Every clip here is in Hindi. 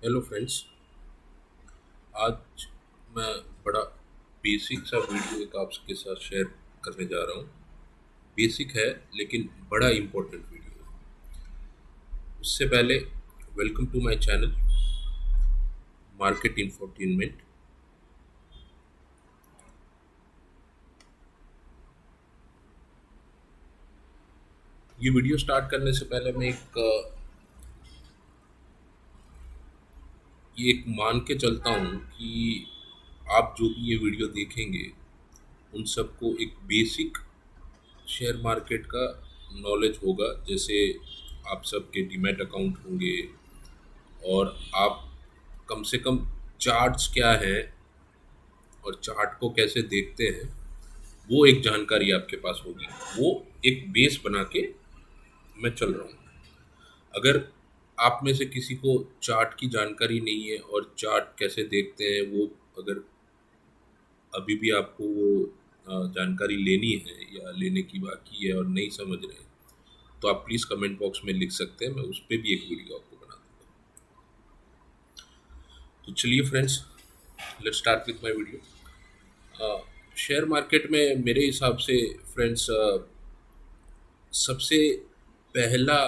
Hello friends. आज मैं बड़ा बेसिक सा वीडियो एक आपके साथ शेयर करने जा रहा हूँ। बेसिक है लेकिन बड़ा इम्पोर्टेंट वीडियो है। उससे पहले welcome to my channel market infotainment. ये वीडियो स्टार्ट करने से पहले मैं एक मान के चलता हूँ कि आप जो भी ये वीडियो देखेंगे उन सबको एक बेसिक शेयर मार्केट का नॉलेज होगा। जैसे आप सबके डीमैट अकाउंट होंगे और आप कम से कम चार्ट्स क्या है और चार्ट को कैसे देखते हैं वो एक जानकारी आपके पास होगी। वो एक बेस बना के मैं चल रहा हूँ। अगर आप में से किसी को चार्ट की जानकारी नहीं है और चार्ट कैसे देखते हैं वो अगर अभी भी आपको वो जानकारी लेनी है या लेने की बाकी है और नहीं समझ रहे हैं तो आप प्लीज़ कमेंट बॉक्स में लिख सकते हैं। मैं उस पर भी एक वीडियो आपको बना दूंगा। तो चलिए friends, let's start with my video. Share market में मेरे हिसाब से फ्रेंड्स सबसे पहला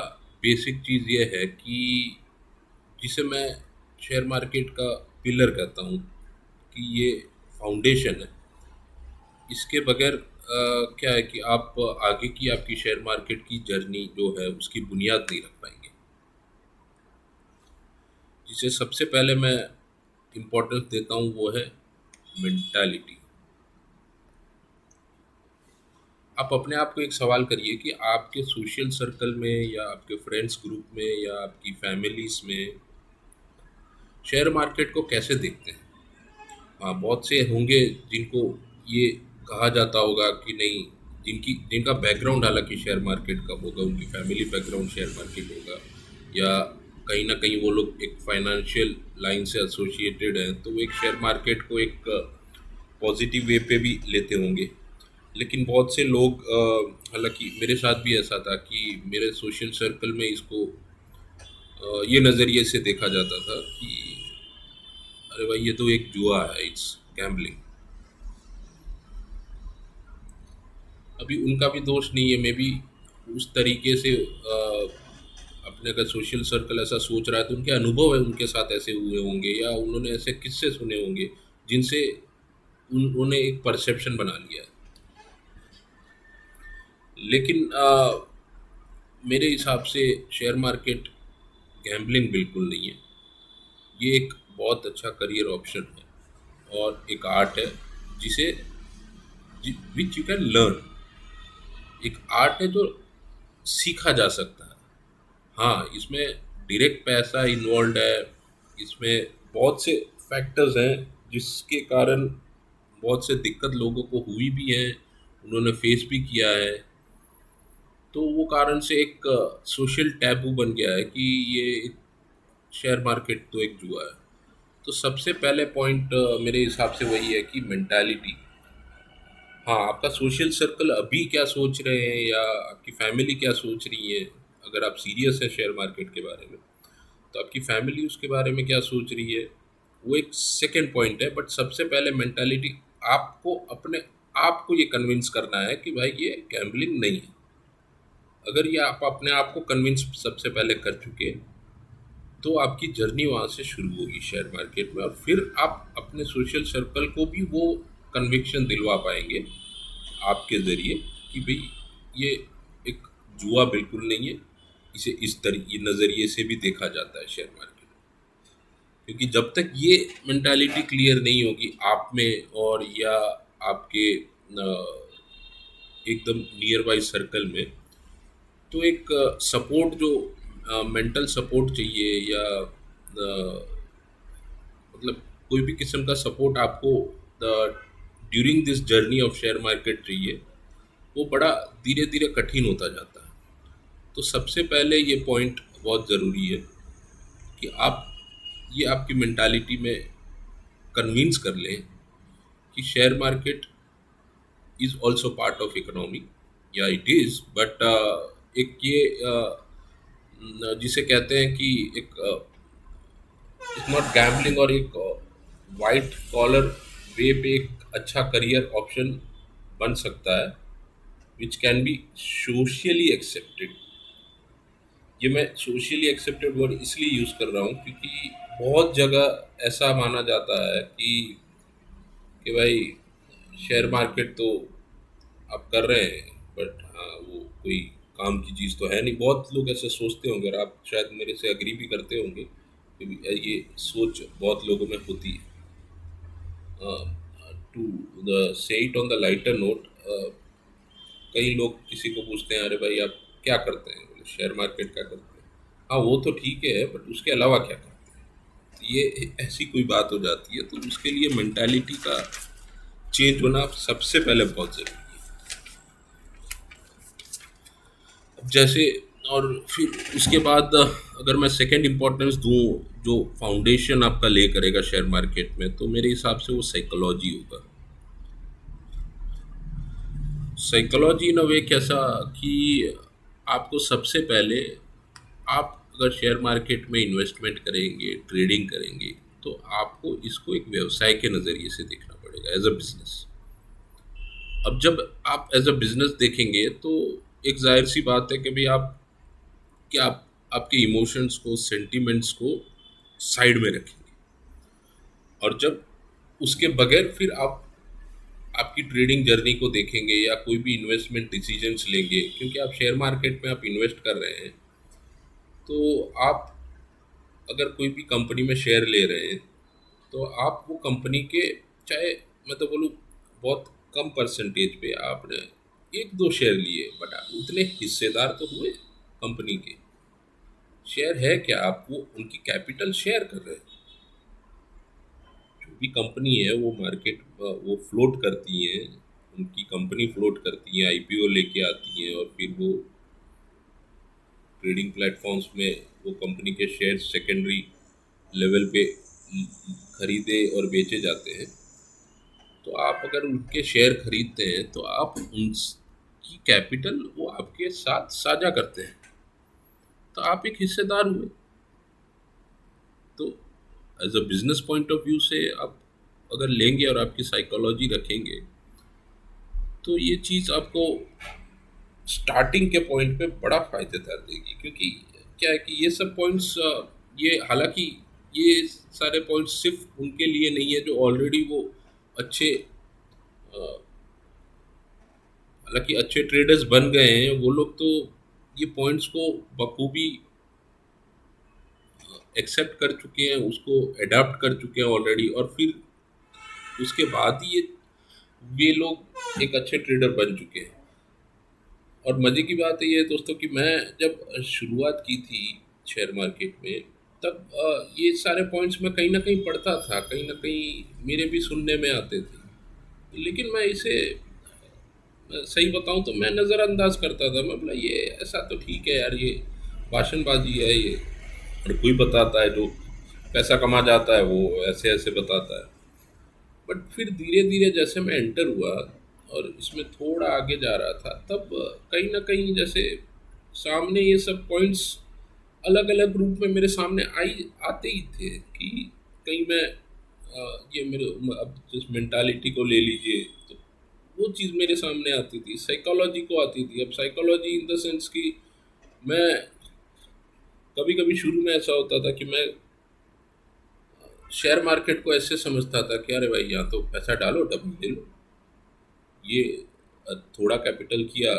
बेसिक चीज़ ये है कि जिसे मैं शेयर मार्केट का पिलर कहता हूँ कि ये फाउंडेशन है। इसके बगैर क्या है कि आप आगे की आपकी शेयर मार्केट की जर्नी जो है उसकी बुनियाद नहीं रख पाएंगे। जिसे सबसे पहले मैं इम्पोर्टेंस देता हूँ वो है मेंटालिटी। आप अपने आप को एक सवाल करिए कि आपके सोशल सर्कल में या आपके फ्रेंड्स ग्रुप में या आपकी फैमिलीज में शेयर मार्केट को कैसे देखते हैं। हाँ, बहुत से होंगे जिनको ये कहा जाता होगा कि नहीं, जिनका बैकग्राउंड हालांकि शेयर मार्केट का होगा, उनकी फैमिली बैकग्राउंड शेयर मार्केट होगा या कहीं ना कहीं वो लोग एक फाइनेंशियल लाइन से एसोसिएटेड हैं तो वो एक शेयर मार्केट को एक पॉजिटिव वे पे भी लेते होंगे। लेकिन बहुत से लोग हालांकि मेरे साथ भी ऐसा था कि मेरे सोशल सर्कल में इसको ये नज़रिए से देखा जाता था कि अरे भाई ये तो एक जुआ है, इट्स गैम्बलिंग। अभी उनका भी दोष नहीं है, मे बी उस तरीके से अपने अगर सोशल सर्कल ऐसा सोच रहा है तो उनके अनुभव है, उनके साथ ऐसे हुए होंगे या उन्होंने ऐसे किस्से सुने होंगे जिनसे उन्होंने एक परसेप्शन बना लिया है। लेकिन मेरे हिसाब से शेयर मार्केट गैम्बलिंग बिल्कुल नहीं है। ये एक बहुत अच्छा करियर ऑप्शन है और एक आर्ट है जिसे विच यू कैन लर्न। एक आर्ट है जो सीखा जा सकता है। हाँ, इसमें डायरेक्ट पैसा इन्वॉल्व है। इसमें बहुत से फैक्टर्स हैं जिसके कारण बहुत से दिक्कत लोगों को हुई भी है, उन्होंने फेस भी किया है। तो वो कारण से एक सोशल टैबू बन गया है कि ये एक शेयर मार्केट तो एक जुआ है। तो सबसे पहले पॉइंट मेरे हिसाब से वही है कि मेंटालिटी। हाँ, आपका सोशल सर्कल अभी क्या सोच रहे हैं या आपकी फैमिली क्या सोच रही है। अगर आप सीरियस है शेयर मार्केट के बारे में तो आपकी फैमिली उसके बारे में क्या सोच रही है वो एक सेकंड पॉइंट है। बट सबसे पहले मेंटालिटी, आपको अपने आप को ये कन्विंस करना है कि भाई ये गैम्बलिंग नहीं है। अगर ये आप अपने आप को कन्विंस सबसे पहले कर चुके तो आपकी जर्नी वहाँ से शुरू होगी शेयर मार्केट में और फिर आप अपने सोशल सर्कल को भी वो कन्विक्शन दिलवा पाएंगे आपके ज़रिए कि भाई ये एक जुआ बिल्कुल नहीं है। इसे इस तरीके नज़रिए से भी देखा जाता है शेयर मार्केट। क्योंकि जब तक ये मेंटालिटी क्लियर नहीं होगी आप में और या आपके एकदम नियर बाई सर्कल में, तो एक सपोर्ट जो मेंटल सपोर्ट चाहिए या मतलब कोई भी किस्म का सपोर्ट आपको during this journey of share market चाहिए, वो बड़ा धीरे धीरे कठिन होता जाता है। तो सबसे पहले ये पॉइंट बहुत ज़रूरी है कि आप ये आपकी मेंटालिटी में कन्विंस कर लें कि share market is also part of economy. या इट इज़, बट एक ये जिसे कहते हैं कि एक इट्स नॉट गैम्बलिंग, और एक वाइट कॉलर वे पे एक अच्छा करियर ऑप्शन बन सकता है, which can be socially accepted. ये मैं सोशली एक्सेप्टेड वर्ड इसलिए यूज़ कर रहा हूँ क्योंकि बहुत जगह ऐसा माना जाता है कि भाई शेयर मार्केट तो आप कर रहे हैं, बट हाँ वो कोई काम की चीज़ तो है नहीं। बहुत लोग ऐसे सोचते होंगे और आप शायद मेरे से अग्री भी करते होंगे कि ये सोच बहुत लोगों में होती है। टू द से it on the lighter note, कई लोग किसी को पूछते हैं, अरे भाई आप क्या करते हैं, बोले शेयर मार्केट क्या करते हैं। हाँ वो तो ठीक है, बट उसके अलावा क्या करते हैं। तो ये ऐसी कोई बात हो जाती है, तो उसके लिए मेंटालिटी का चेंज होना सबसे पहले बहुत ज़रूरी है। अब जैसे, और फिर उसके बाद अगर मैं सेकंड इम्पोर्टेंस दूँ जो फाउंडेशन आपका ले करेगा शेयर मार्केट में, तो मेरे हिसाब से वो साइकोलॉजी होगा। साइकोलॉजी इन अ वे कैसा कि आपको सबसे पहले, आप अगर शेयर मार्केट में इन्वेस्टमेंट करेंगे, ट्रेडिंग करेंगे, तो आपको इसको एक व्यवसाय के नज़रिए से देखना पड़ेगा, एज अ बिजनेस। अब जब आप एज अ बिजनेस देखेंगे तो एक जाहिर सी बात है कि भाई आप क्या आपके इमोशंस को, सेंटिमेंट्स को साइड में रखेंगे, और जब उसके बगैर फिर आप आपकी ट्रेडिंग जर्नी को देखेंगे या कोई भी इन्वेस्टमेंट डिसीजंस लेंगे, क्योंकि आप शेयर मार्केट में आप इन्वेस्ट कर रहे हैं, तो आप अगर कोई भी कंपनी में शेयर ले रहे हैं, तो आप वो कंपनी के, चाहे मैं तो बोलूँ बहुत कम परसेंटेज पे आपने एक दो शेयर लिए, बट आप उतने हिस्सेदार तो हुए कंपनी के। शेयर है क्या, आप वो उनकी कैपिटल शेयर कर रहे हैं। जो भी कंपनी है वो मार्केट वो फ्लोट करती हैं, उनकी कंपनी फ्लोट करती है, आईपीओ लेके आती हैं, और फिर वो ट्रेडिंग प्लेटफॉर्म्स में वो कंपनी के शेयर सेकेंडरी लेवल पे खरीदे और बेचे जाते हैं। तो आप अगर उनके शेयर खरीदते हैं तो आप उनकी कैपिटल वो आपके साथ साझा करते हैं, तो आप एक हिस्सेदार हुए। तो as a business point of view से आप अगर लेंगे और आपकी साइकोलॉजी रखेंगे, तो ये चीज़ आपको स्टार्टिंग के पॉइंट पे बड़ा फायदेदार देगी। क्योंकि क्या है कि ये सब पॉइंट्स, ये हालांकि ये सारे पॉइंट्स सिर्फ उनके लिए नहीं है जो ऑलरेडी वो अच्छे, हालांकि अच्छे ट्रेडर्स बन गए हैं वो लोग, तो ये पॉइंट्स को बखूबी एक्सेप्ट कर चुके हैं, उसको अडाप्ट कर चुके हैं ऑलरेडी, और फिर उसके बाद ही ये लोग एक अच्छे ट्रेडर बन चुके हैं। और मज़े की बात ये है दोस्तों कि मैं जब शुरुआत की थी शेयर मार्केट में, तब ये सारे पॉइंट्स मैं कहीं ना कहीं पढ़ता था, कहीं ना कहीं मेरे भी सुनने में आते थे, लेकिन मैं इसे, मैं सही बताऊं तो मैं नज़रअंदाज करता था। मैं बोला ये ऐसा तो ठीक है यार, ये भाषणबाजी है ये, और कोई बताता है जो पैसा कमा जाता है वो ऐसे ऐसे बताता है। बट फिर धीरे धीरे जैसे मैं एंटर हुआ और इसमें थोड़ा आगे जा रहा था, तब कहीं ना कहीं जैसे सामने ये सब पॉइंट्स अलग अलग रूप में मेरे सामने आई आते ही थे कि कहीं मैं ये मेरे, अब जिस मेंटालिटी को ले लीजिए, तो वो चीज़ मेरे सामने आती थी, साइकोलॉजी को आती थी। अब साइकोलॉजी इन द सेंस कि मैं कभी कभी शुरू में ऐसा होता था कि मैं शेयर मार्केट को ऐसे समझता था कि अरे भाई यहाँ तो पैसा डालो डबल ले लो, ये थोड़ा कैपिटल किया,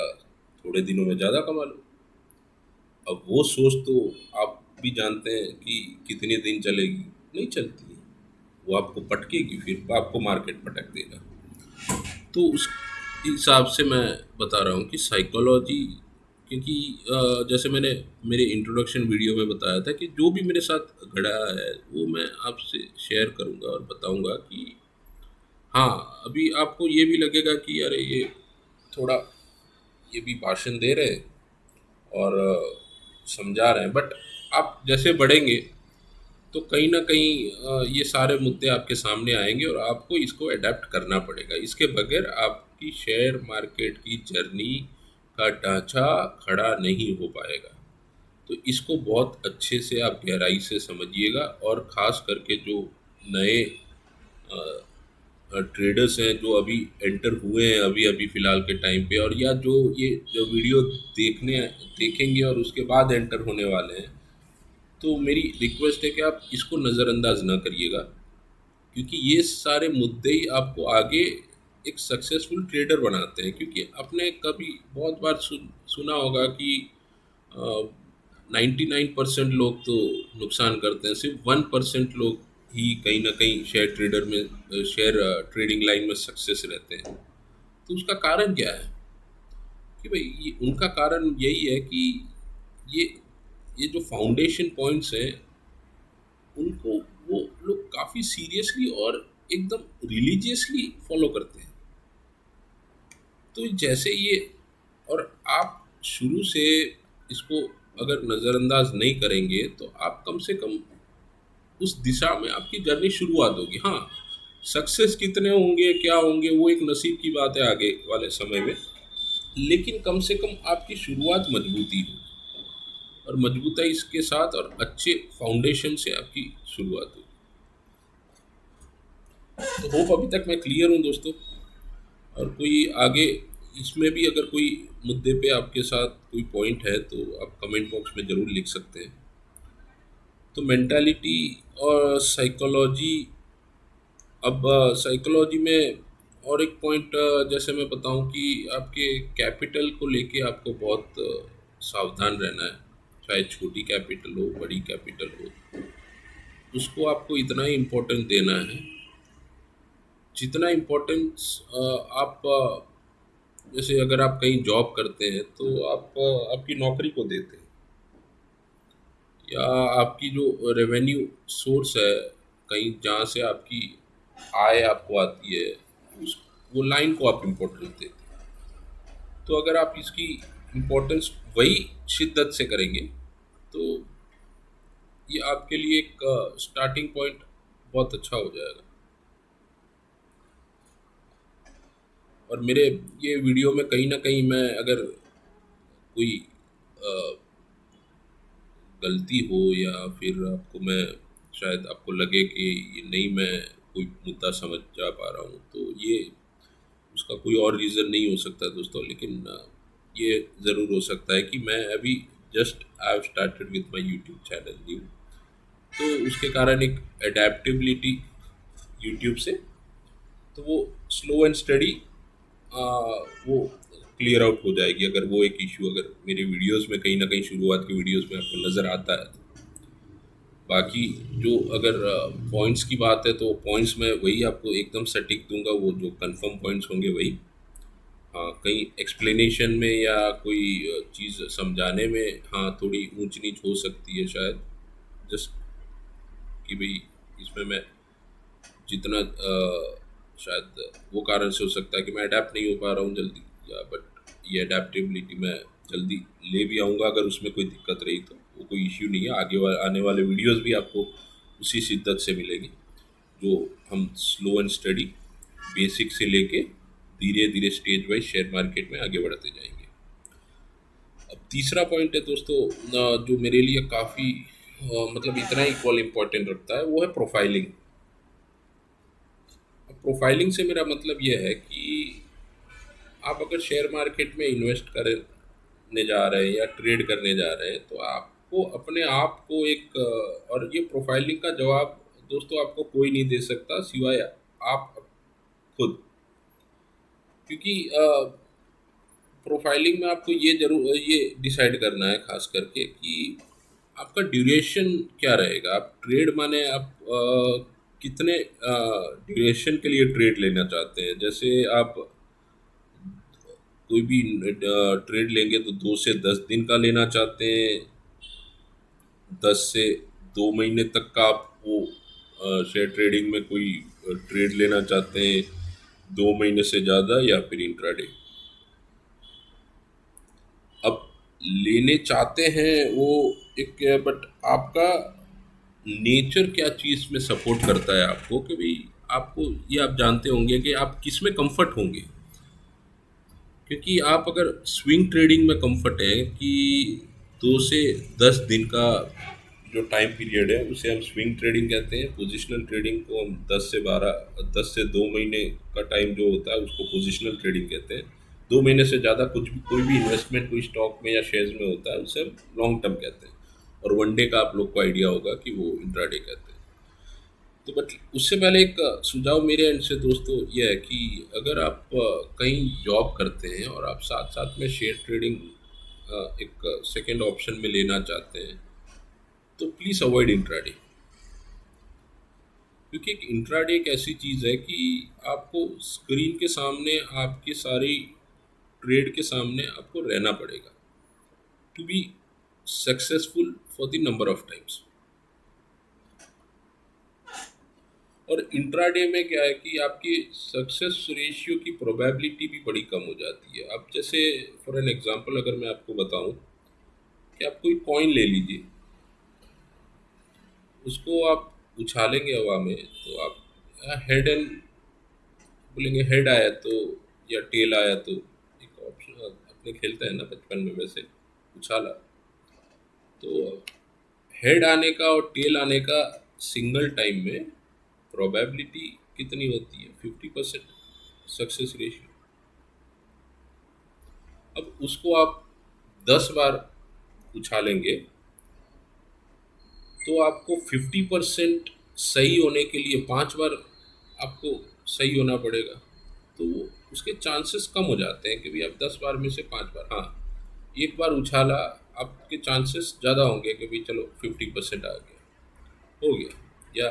थोड़े दिनों में ज़्यादा कमा लो। अब वो सोच तो आप भी जानते हैं कि कितने दिन चलेगी, नहीं चलती है, वो आपको पटकेगी, फिर आपको मार्केट पटक देगा। तो उस हिसाब से मैं बता रहा हूँ कि साइकोलॉजी, क्योंकि जैसे मैंने मेरे इंट्रोडक्शन वीडियो में बताया था कि जो भी मेरे साथ घड़ा है वो मैं आपसे शेयर करूँगा और बताऊँगा कि हाँ, अभी आपको ये भी लगेगा कि अरे ये थोड़ा, ये भी भाषण दे रहे हैं और समझा रहे हैं, बट आप जैसे बढ़ेंगे तो कहीं ना कहीं ये सारे मुद्दे आपके सामने आएंगे और आपको इसको अडेप्ट करना पड़ेगा। इसके बगैर आपकी शेयर मार्केट की जर्नी का ढांचा खड़ा नहीं हो पाएगा। तो इसको बहुत अच्छे से आप गहराई से समझिएगा, और ख़ास करके जो नए ट्रेडर्स हैं जो अभी एंटर हुए हैं अभी अभी फ़िलहाल के टाइम पे, और या ये जो वीडियो देखेंगे और उसके बाद एंटर होने वाले हैं, तो मेरी रिक्वेस्ट है कि आप इसको नज़रअंदाज ना करिएगा, क्योंकि ये सारे मुद्दे ही आपको आगे एक सक्सेसफुल ट्रेडर बनाते हैं। क्योंकि आपने कभी बहुत बार सुना होगा कि 99% लोग तो नुकसान करते हैं, सिर्फ 1% लोग ही कहीं ना कहीं शेयर ट्रेडिंग लाइन में सक्सेस रहते हैं। तो उसका कारण क्या है? कि भाई उनका कारण यही है कि ये ये जो फाउंडेशन पॉइंट्स हैं, उनको वो लोग काफ़ी सीरियसली और एकदम रिलीजियसली फॉलो करते हैं। तो जैसे ये, और आप शुरू से इसको अगर नज़रअंदाज नहीं करेंगे तो आप कम से कम उस दिशा में आपकी जर्नी शुरुआत होगी। हाँ, सक्सेस कितने होंगे क्या होंगे वो एक नसीब की बात है आगे वाले समय में, लेकिन कम से कम आपकी शुरुआत मजबूती हो, और मजबूताई इसके साथ और अच्छे फाउंडेशन से आपकी शुरुआत हो। तो होप अभी तक मैं क्लियर हूँ दोस्तों। और कोई आगे इसमें भी अगर कोई मुद्दे पे आपके साथ कोई पॉइंट है तो आप कमेंट बॉक्स में ज़रूर लिख सकते हैं। तो मेंटालिटी और साइकोलॉजी, अब साइकोलॉजी में और एक पॉइंट जैसे मैं बताऊं कि आपके कैपिटल को लेके आपको बहुत सावधान रहना है। चाहे छोटी कैपिटल हो बड़ी कैपिटल हो, उसको आपको इतना ही इम्पोर्टेंस देना है जितना इम्पोर्टेंस आप जैसे अगर आप कहीं जॉब करते हैं तो आप आपकी नौकरी को देते हैं, या आपकी जो रेवेन्यू सोर्स है कहीं जहाँ से आपकी आय आपको आती है, उस वो लाइन को आप इम्पोर्टेंस देते हैं। तो अगर आप इसकी इम्पोर्टेंस वही शिद्दत से करेंगे तो ये आपके लिए एक स्टार्टिंग पॉइंट बहुत अच्छा हो जाएगा। और मेरे ये वीडियो में कहीं ना कहीं मैं अगर कोई अ, गलती हो, या फिर आपको मैं शायद आपको लगे कि ये नहीं मैं कोई मुद्दा समझ जा पा रहा हूँ, तो ये उसका कोई और रीज़न नहीं हो सकता दोस्तों, लेकिन ये ज़रूर हो सकता है कि मैं अभी just I have started with my YouTube channel new, तो उसके कारण एक एडेप्टेबिलिटी यूट्यूब से, तो वो स्लो एंड स्टडी वो क्लियर आउट हो जाएगी अगर वो एक इशू अगर मेरे वीडियोस में कहीं ना कहीं शुरुआत के वीडियोस में आपको नज़र आता है। बाकी जो अगर पॉइंट्स की बात है तो पॉइंट्स में वही आपको एकदम सटीक दूंगा, वो जो कंफर्म पॉइंट्स होंगे वही। हाँ, कहीं एक्सप्लेनेशन में या कोई चीज़ समझाने में हाँ थोड़ी ऊंच नीच हो सकती है शायद, जस्ट कि भाई इसमें मैं जितना शायद वो कारण से हो सकता है कि मैं अडेप्ट नहीं हो पा रहा हूँ जल्दी, या बट ये अडेप्टेबिलिटी मैं जल्दी ले भी आऊँगा। अगर उसमें कोई दिक्कत रही तो वो कोई इश्यू नहीं है, आने वाले वीडियोस भी आपको उसी शिद्दत से मिलेगी जो हम स्लो एंड स्टडी बेसिक से लेके धीरे धीरे स्टेज वाइज शेयर मार्केट में आगे बढ़ते जाएंगे। अब तीसरा पॉइंट है दोस्तों जो मेरे लिए काफ़ी मतलब इतना इक्वल इम्पोर्टेंट रखता है, वो है प्रोफाइलिंग। प्रोफाइलिंग से मेरा मतलब यह है कि आप अगर शेयर मार्केट में इन्वेस्ट करने जा रहे हैं या ट्रेड करने जा रहे हैं तो आपको अपने आप को एक और ये प्रोफाइलिंग का जवाब दोस्तों आपको कोई नहीं दे सकता सिवाय आप खुद। क्योंकि प्रोफाइलिंग में आपको ये जरूर ये डिसाइड करना है खास करके कि आपका ड्यूरेशन क्या रहेगा। आप ट्रेड माने आप कितने ड्यूरेशन के लिए ट्रेड लेना चाहते हैं। जैसे आप कोई भी ट्रेड लेंगे तो 2 से 10 दिन का लेना चाहते हैं, 10 से 2 महीने तक का आप वो शेयर ट्रेडिंग में कोई ट्रेड लेना चाहते हैं, 2 महीने से ज़्यादा, या फिर इंट्राडे। अब लेने चाहते हैं वो एक, बट आपका नेचर क्या चीज़ में सपोर्ट करता है आपको, कि भाई आपको ये आप जानते होंगे कि आप किस में कंफर्ट होंगे। क्योंकि आप अगर स्विंग ट्रेडिंग में कंफर्ट है कि 2 से 10 दिन का जो टाइम पीरियड है उसे हम स्विंग ट्रेडिंग कहते हैं। पोजिशनल ट्रेडिंग को हम 10 से 2 महीने का टाइम जो होता है उसको पोजिशनल ट्रेडिंग कहते हैं। 2 महीने से ज़्यादा कुछ भी कोई भी इन्वेस्टमेंट कोई स्टॉक में या शेयर्स में होता है उसे हम लॉन्ग टर्म कहते हैं। और वन डे का आप लोग को आइडिया होगा कि वो इंट्राडे कहते हैं। तो बट उससे पहले एक सुझाव मेरे एंड से दोस्तों ये है कि अगर आप कहीं जॉब करते हैं और आप साथ साथ में शेयर ट्रेडिंग एक सेकेंड ऑप्शन में लेना चाहते हैं तो प्लीज़ अवॉइड इंट्राडे। क्योंकि एक इंट्राडे एक ऐसी चीज़ है कि आपको स्क्रीन के सामने आपके सारी ट्रेड के सामने आपको रहना पड़ेगा to be successful for the number of times. और इंट्राडे में क्या है कि आपकी सक्सेस रेशियो की प्रोबेबिलिटी भी बड़ी कम हो जाती है। अब जैसे फॉर एन एग्जांपल अगर मैं आपको बताऊं कि आप कोई कॉइन ले लीजिए, उसको आप उछालेंगे हवा में तो आप हेड एंड बोलेंगे, हेड आया तो या टेल आया तो एक ऑप्शन अपने खेलता है ना बचपन में, वैसे उछाला तो हेड आने का और टेल आने का सिंगल टाइम में प्रोबेबिलिटी कितनी होती है? 50% सक्सेस रेशियो। अब उसको आप 10 बार उछालेंगे तो आपको 50% सही होने के लिए 5 बार आपको सही होना पड़ेगा। तो उसके चांसेस कम हो जाते हैं कि भाई आप 10 बार में से 5 बार, हाँ एक बार उछाला, आपके चांसेस ज़्यादा होंगे कि भाई चलो 50% आ गया, हो गया, या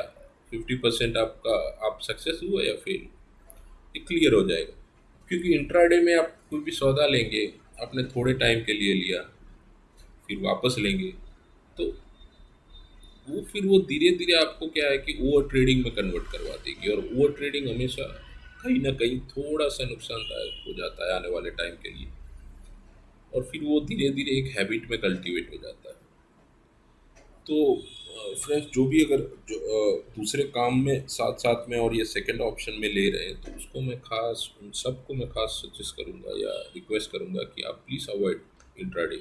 50% आपका आप सक्सेस हुआ या फेल, ये क्लियर हो जाएगा। क्योंकि इंट्राडे में आप कोई भी सौदा लेंगे, आपने थोड़े टाइम के लिए लिया फिर वापस लेंगे, तो वो धीरे धीरे आपको क्या है कि ओवर ट्रेडिंग में कन्वर्ट करवा देगी। और ओवर ट्रेडिंग हमेशा कहीं ना कहीं थोड़ा सा नुकसानदायक हो जाता है आने वाले टाइम के लिए, और फिर वो धीरे धीरे एक हैबिट में कल्टीवेट हो जाता है। तो फ्रेंड्स जो भी अगर दूसरे काम में साथ साथ में और ये सेकंड ऑप्शन में ले रहे हैं तो उसको मैं खास उन सबको मैं खास सजेस्ट करूंगा या रिक्वेस्ट करूंगा कि आप प्लीज़ अवॉइड इंट्राडे।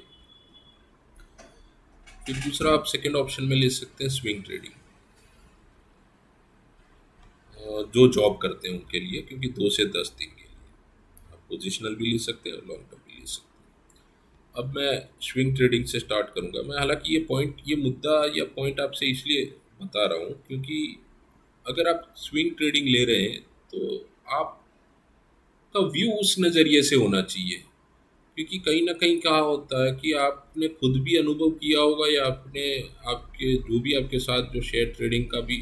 फिर दूसरा आप सेकंड ऑप्शन में ले सकते हैं स्विंग ट्रेडिंग, जो जॉब करते हैं उनके लिए, क्योंकि 2 से 10 दिन के लिए आप पोजिशनल भी ले सकते हैं और लॉन्ग टर्म भी ले सकते हैं। अब मैं स्विंग ट्रेडिंग से स्टार्ट करूंगा। मैं हालांकि ये मुद्दा या पॉइंट आपसे इसलिए बता रहा हूँ क्योंकि अगर आप स्विंग ट्रेडिंग ले रहे हैं तो आपका व्यू उस नज़रिए से होना चाहिए। क्योंकि कहीं न कहीं क्या होता है कि आपने खुद भी अनुभव किया होगा या आपने आपके जो भी आपके साथ जो शेयर ट्रेडिंग का भी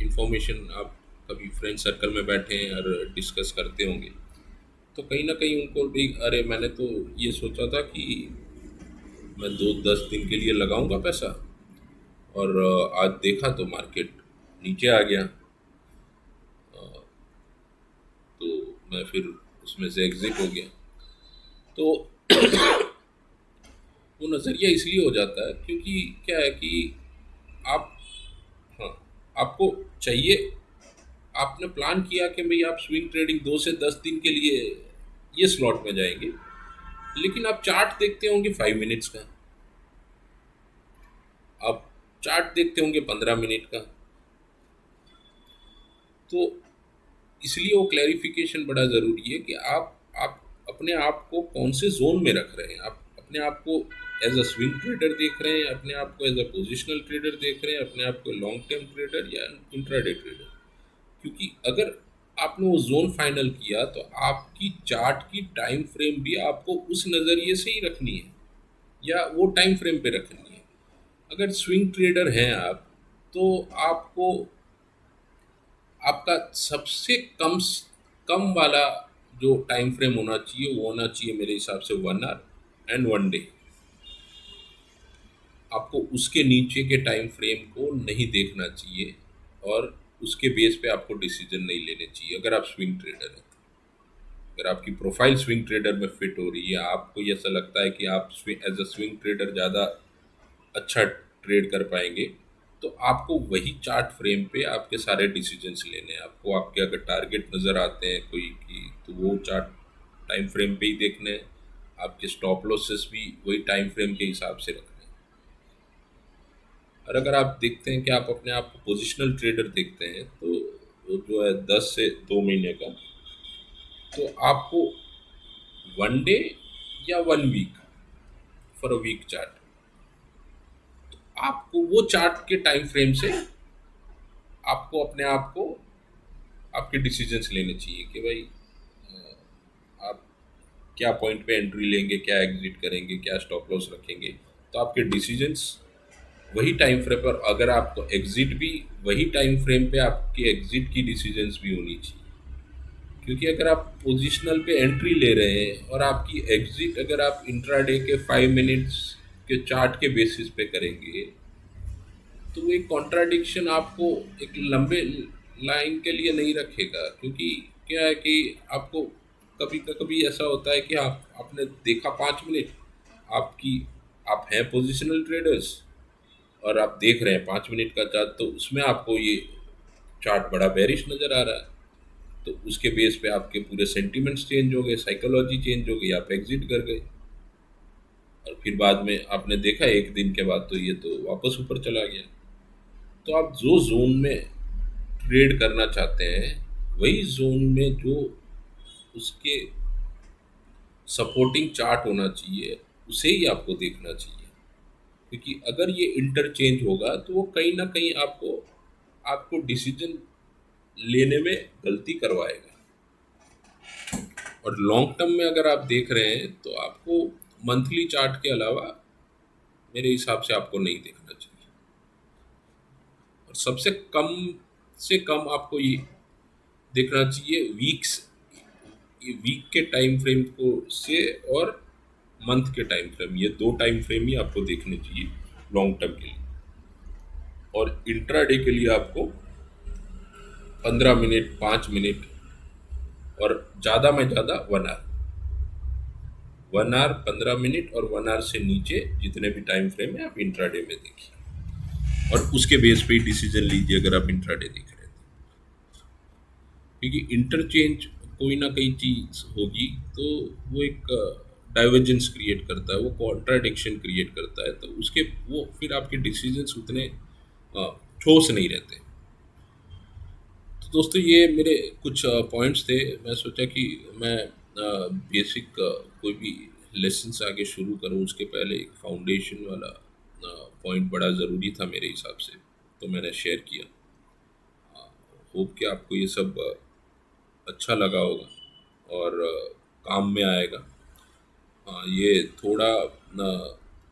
इंफॉर्मेशन आप कभी फ्रेंड सर्कल में बैठे हैं और डिस्कस करते होंगे, तो कहीं न कहीं उनको भी अरे मैंने तो ये सोचा था कि मैं 2-10 दिन के लिए लगाऊंगा पैसा, और आज देखा तो मार्केट नीचे आ गया, तो मैं फिर उसमें से एग्जिट हो गया। तो वो नज़रिया इसलिए हो जाता है क्योंकि क्या है कि आप, हाँ, आपको चाहिए, आपने प्लान किया कि भाई आप स्विंग ट्रेडिंग 2 से 10 दिन के लिए ये स्लॉट में जाएंगे, लेकिन आप चार्ट देखते होंगे 5 मिनट्स का, आप चार्ट देखते होंगे 15 मिनट का। तो इसलिए वो क्लैरिफिकेशन बड़ा ज़रूरी है कि आप अपने आप को कौन से जोन में रख रहे हैं। आप अपने आप को एज अ स्विंग ट्रेडर देख रहे हैं, अपने आप को एज अ पोजिशनल ट्रेडर देख रहे हैं, अपने आप को लॉन्ग टर्म ट्रेडर या इंट्राडे ट्रेडर। क्योंकि अगर आपने वो जोन फाइनल किया तो आपकी चार्ट की टाइम फ्रेम भी आपको उस नज़रिए से ही रखनी है या वो टाइम फ्रेम पे रखनी है। अगर स्विंग ट्रेडर हैं आप तो आपको आपका सबसे कम वाला जो टाइम फ्रेम होना चाहिए वो होना चाहिए मेरे हिसाब से 1 आवर एंड 1 डे। आपको उसके नीचे के टाइम फ्रेम को नहीं देखना चाहिए और उसके बेस पे आपको डिसीजन नहीं लेने चाहिए अगर आप स्विंग ट्रेडर हैं। अगर आपकी प्रोफाइल स्विंग ट्रेडर में फिट हो रही है, आपको ये ऐसा लगता है कि आप एज अ स्विंग ट्रेडर ज़्यादा अच्छा ट्रेड कर पाएंगे, तो आपको वही चार्ट फ्रेम पे आपके सारे डिसीजंस लेने हैं। आपको आपके अगर टारगेट नज़र आते हैं कोई की, तो वो चार्ट टाइम फ्रेम पे ही देखने हैं। आपके स्टॉप लॉसेस भी वही टाइम फ्रेम के हिसाब से रखने हैं। और अगर आप देखते हैं कि आप अपने आप को पोजिशनल ट्रेडर देखते हैं, तो वो जो है 10 से 2 महीने का, तो आपको 1 डे या 1 week, for a week chart, आपको वो चार्ट के टाइम फ्रेम से आपको अपने आप को आपके डिसीजंस लेने चाहिए कि भाई आप क्या पॉइंट पे एंट्री लेंगे, क्या एग्जिट करेंगे, क्या स्टॉप लॉस रखेंगे। तो आपके डिसीजंस वही टाइम फ्रेम पर, अगर आपको एग्जिट भी वही टाइम फ्रेम पे आपके एग्जिट की डिसीजंस भी होनी चाहिए। क्योंकि अगर आप पोजिशनल पे एंट्री ले रहे हैं और आपकी एग्जिट अगर आप इंट्राडे के 5 मिनट्स के चार्ट के बेसिस पे करेंगे, तो वो एक कॉन्ट्राडिक्शन आपको एक लंबे लाइन के लिए नहीं रखेगा। क्योंकि क्या है कि आपको कभी कभी ऐसा होता है कि आप आपने देखा 5 मिनट, आपकी आप हैं पोजिशनल ट्रेडर्स और आप देख रहे हैं 5 मिनट का चार्ट, तो उसमें आपको ये चार्ट बड़ा बेरिश नज़र आ रहा है। तो उसके बेस पे आपके पूरे सेंटिमेंट्स चेंज हो गए, साइकोलॉजी चेंज हो गई, आप एग्जिट कर गए। और फिर बाद में आपने देखा 1 दिन के बाद तो ये तो वापस ऊपर चला गया। तो आप जो जोन में ट्रेड करना चाहते हैं, वही जोन में जो उसके सपोर्टिंग चार्ट होना चाहिए, उसे ही आपको देखना चाहिए। क्योंकि अगर ये इंटरचेंज होगा तो वो कहीं ना कहीं आपको आपको डिसीजन लेने में गलती करवाएगा। और लॉन्ग टर्म में अगर आप देख रहे हैं तो आपको मंथली चार्ट के अलावा मेरे हिसाब से आपको नहीं देखना चाहिए। और सबसे कम से कम आपको ये देखना चाहिए वीक्स, ये वीक के टाइम फ्रेम को से, और मंथ के टाइम फ्रेम, ये 2 टाइम फ्रेम ही आपको देखने चाहिए लॉन्ग टर्म के लिए। और इंट्राडे के लिए आपको 15 मिनट, 5 मिनट, और ज़्यादा में ज़्यादा 1 आवर, 1 आवर, 15 मिनट और 1 आवर से नीचे जितने भी टाइम फ्रेम है आप इंट्राडे में देखिए, और उसके बेस पे ही डिसीजन लीजिए अगर आप इंट्राडे देख रहे हैं। क्योंकि इंटरचेंज कोई ना कोई चीज़ होगी तो वो एक डाइवर्जेंस क्रिएट करता है, वो कॉन्ट्राडिक्शन क्रिएट करता है, तो उसके वो फिर आपके डिसीजंस उतने ठोस नहीं रहते। तो दोस्तों ये मेरे कुछ पॉइंट्स थे। मैं सोचा कि मैं बेसिक कोई भी लेसन्स आगे शुरू करूं, उसके पहले एक फाउंडेशन वाला पॉइंट बड़ा ज़रूरी था मेरे हिसाब से, तो मैंने शेयर किया। होप कि आपको ये सब अच्छा लगा होगा और काम में आएगा। हाँ, ये थोड़ा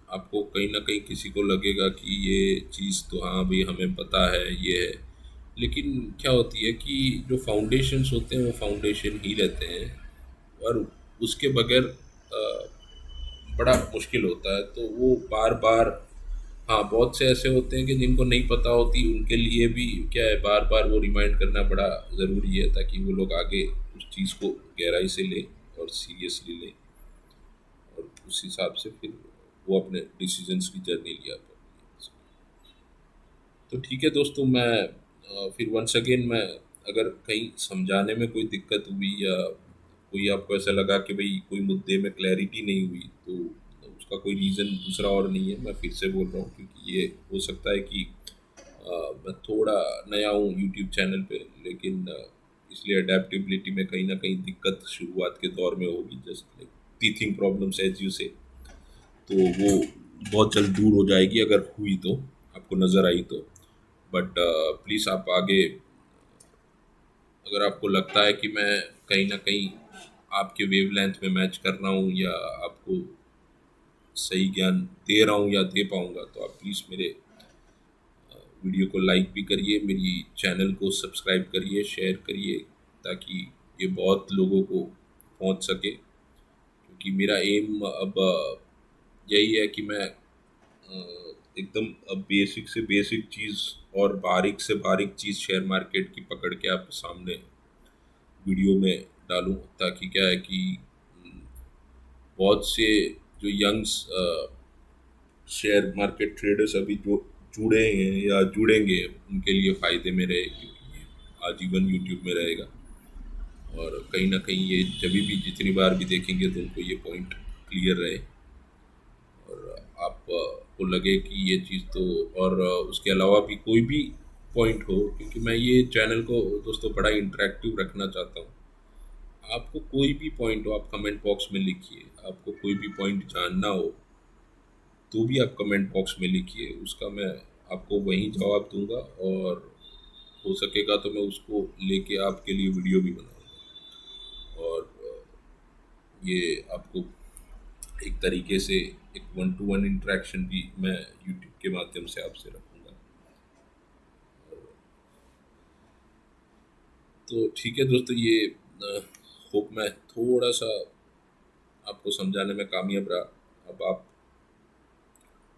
आपको कहीं ना कहीं किसी को लगेगा कि ये चीज़ तो हाँ भाई हमें पता है ये है, लेकिन क्या होती है कि जो फाउंडेशंस होते हैं वो फाउंडेशन ही रहते हैं, और उसके बगैर बड़ा मुश्किल होता है। तो वो बार बार, हाँ बहुत से ऐसे होते हैं कि जिनको नहीं पता होती, उनके लिए भी क्या है, बार बार वो रिमाइंड करना बड़ा ज़रूरी है, ताकि वो लोग आगे उस चीज़ को गहराई से लें और सीरियसली लें, और उस हिसाब से फिर वो अपने डिसीजंस की जर्नी लिया पाए। तो ठीक है दोस्तों, मैं फिर वंस अगेन, मैं अगर कहीं समझाने में कोई दिक्कत हुई या कोई आपको ऐसा लगा कि भाई कोई मुद्दे में क्लैरिटी नहीं हुई, तो उसका कोई रीज़न दूसरा और नहीं है, मैं फिर से बोल रहा हूँ। क्योंकि ये हो सकता है कि मैं थोड़ा नया हूँ यूट्यूब चैनल पे, लेकिन इसलिए अडेप्टेबिलिटी में कहीं ना कहीं दिक्कत शुरुआत के दौर में होगी, just like teething problems as you say. तो वो बहुत जल्द दूर हो जाएगी अगर हुई तो, आपको नज़र आई तो। बट प्लीज़ आप आगे, अगर आपको लगता है कि मैं कहीं ना कहीं आपके वेवलेंथ में मैच कर रहा हूँ या आपको सही ज्ञान दे रहा हूँ या दे पाऊँगा, तो आप प्लीज़ मेरे वीडियो को लाइक भी करिए, मेरी चैनल को सब्सक्राइब करिए, शेयर करिए, ताकि ये बहुत लोगों को पहुँच सके। क्योंकि मेरा एम अब यही है कि मैं एकदम बेसिक से बेसिक चीज़ और बारीक से बारीक चीज़ शेयर मार्केट की पकड़ के आपके सामने वीडियो में डालूं, ताकि क्या है कि बहुत से जो यंग्स शेयर मार्केट ट्रेडर्स अभी जो जुड़े हैं या जुड़ेंगे, उनके लिए फ़ायदे में रहे, क्योंकि ये आजीवन यूट्यूब में रहेगा। और कहीं ना कहीं ये जब भी जितनी बार भी देखेंगे तो उनको ये पॉइंट क्लियर रहे और को लगे कि ये चीज़ तो, और उसके अलावा भी कोई भी पॉइंट हो, क्योंकि मैं ये चैनल को दोस्तों बड़ा इंटरेक्टिव रखना चाहता हूँ। आपको कोई भी पॉइंट हो आप कमेंट बॉक्स में लिखिए, आपको कोई भी पॉइंट जानना हो तो भी आप कमेंट बॉक्स में लिखिए, उसका मैं आपको वहीं जवाब दूंगा, और हो सकेगा तो मैं उसको लेके आपके लिए वीडियो भी बनाऊंगा, और ये आपको एक तरीके से एक वन टू वन इंटरेक्शन भी मैं यूट्यूब के माध्यम से आपसे रखूंगा। तो ठीक है दोस्तों, ये होप मैं थोड़ा सा आपको समझाने में कामयाब रहा। अब आप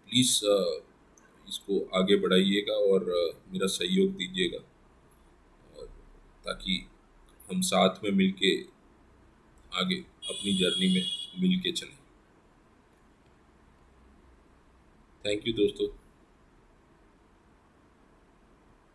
प्लीज़ इसको आगे बढ़ाइएगा और मेरा सहयोग दीजिएगा, और ताकि हम साथ में मिलके आगे अपनी जर्नी में मिलके चलें। थैंक यू दोस्तों।